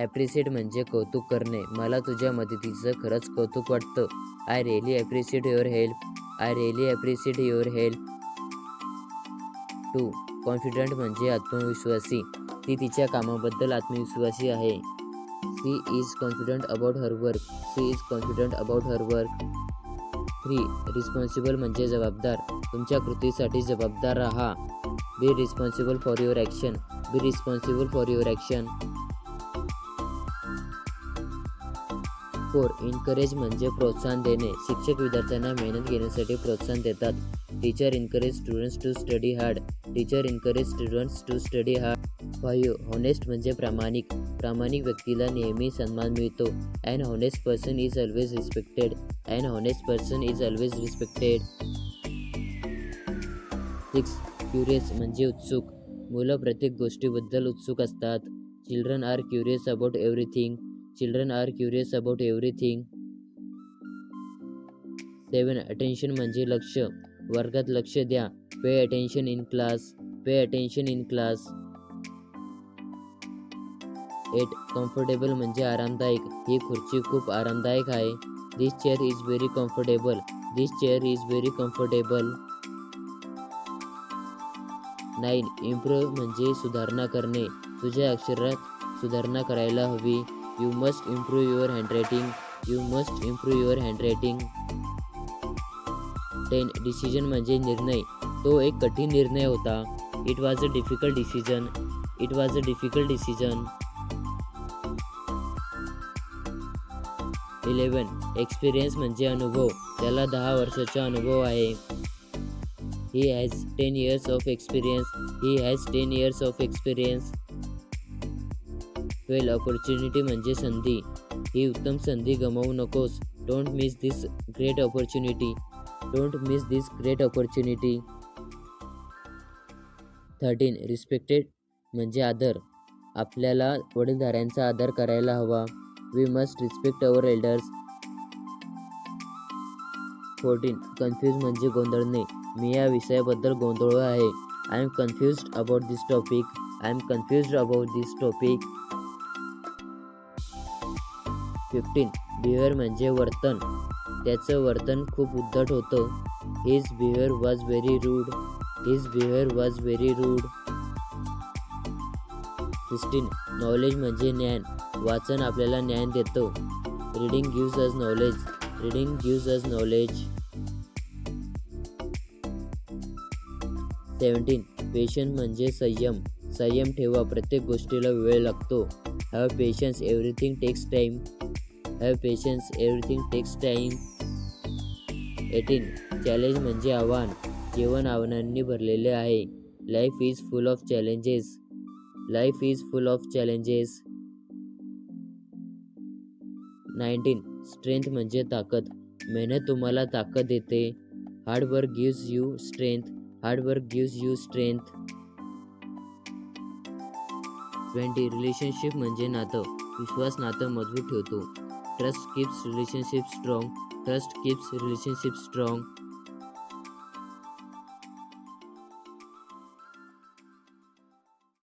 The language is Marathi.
ॲप्रिशिएट म्हणजे कौतुक करणे. मला तुझ्या मदतीचं खरंच कौतुक वाटतं. I really appreciate your help. I really appreciate your help. 2. Confident म्हणजे आत्मविश्वासी. ती तिच्या कामाबद्दल आत्मविश्वासी आहे. She is confident about her work. She is confident about her work. 3. Responsible म्हणजे जबाबदार. तुमच्या कृतीसाठी जबाबदार राहा. Be responsible for your action. Be responsible for your action. 4. Encourage म्हणजे प्रोत्साहन देणे. शिक्षक विद्यार्थ्यांना मेहनत घेण्यासाठी प्रोत्साहन देतात. Teacher encourage students to study hard. Teacher encourage students to study hard. 5. Honest म्हणजे प्रामाणिक. प्रामाणिक व्यक्तीला नेहमी सन्मान मिळतो. An honest person is always respected. An honest person is always respected. 6. Curious म्हणजे उत्सुक. मुलं प्रत्येक गोष्टीबद्दल उत्सुक असतात. Children are curious about everything. Children are curious about everything. 7. Attention म्हणजे लक्ष. वर्गात लक्ष द्या. Pay attention in class. Pay attention in class. 8. Comfortable म्हणजे आरामदायक. ही खुर्ची खूप आरामदायक आहे. दिस chair is very comfortable. This chair is very comfortable. 9. Improve म्हणजे सुधारणा करणे. तुझ्या अक्षरात सुधारणा करायला हवी. You must improve your handwriting. You must improve your handwriting. 10. Decision म्हणजे निर्णय. तो एक कठीण निर्णय होता. It was a difficult decision. It was a difficult decision. 11. Experience म्हणजे अनुभव. त्याला 10 वर्षाचा अनुभव आहे. He has 10 years of experience. He has 10 years of experience. 12. Opportunity म्हणजे संधी. ही उत्तम संधी गमावू नकोस. Don't miss this great opportunity. Don't miss this great opportunity. 13. Respected म्हणजे आदर. आपल्याला वडीलधाऱ्यांचा आदर करायला हवा. We must respect our elders. 14. Confuse म्हणजे गोंधळणे. मी या विषयाबद्दल गोंधळ आहे. I am confused about this topic. I am confused about this topic. 15. Behaviour म्हणजे वर्तन. त्याचं वर्तन खूप उद्धट होतं. His behaviour was very rude. His behaviour was very rude. 16. Knowledge म्हणजे ज्ञान. वाचन आपल्याला ज्ञान देतं. Reading gives us knowledge. Reading gives us knowledge. 17. Patience म्हणजे संयम. संयम ठेवा. प्रत्येक गोष्टीला वेळ लागतो. Have patience. Everything takes time. Have patience. Everything takes time. 18. Challenge म्हणजे आव्हान. जीवन आव्हानांनी भरलेले आहे. Life is full of challenges. Life is full of challenges. 19. Strength म्हणजे ताकद. मेहनत तुम्हाला ताकद देते. Hard work gives you strength. Hard work gives you strength. 20. Relationship म्हणजे नातं. विश्वास नातं मजबूत ठेवतो. Trust keeps relationship strong. Trust keeps relationship strong.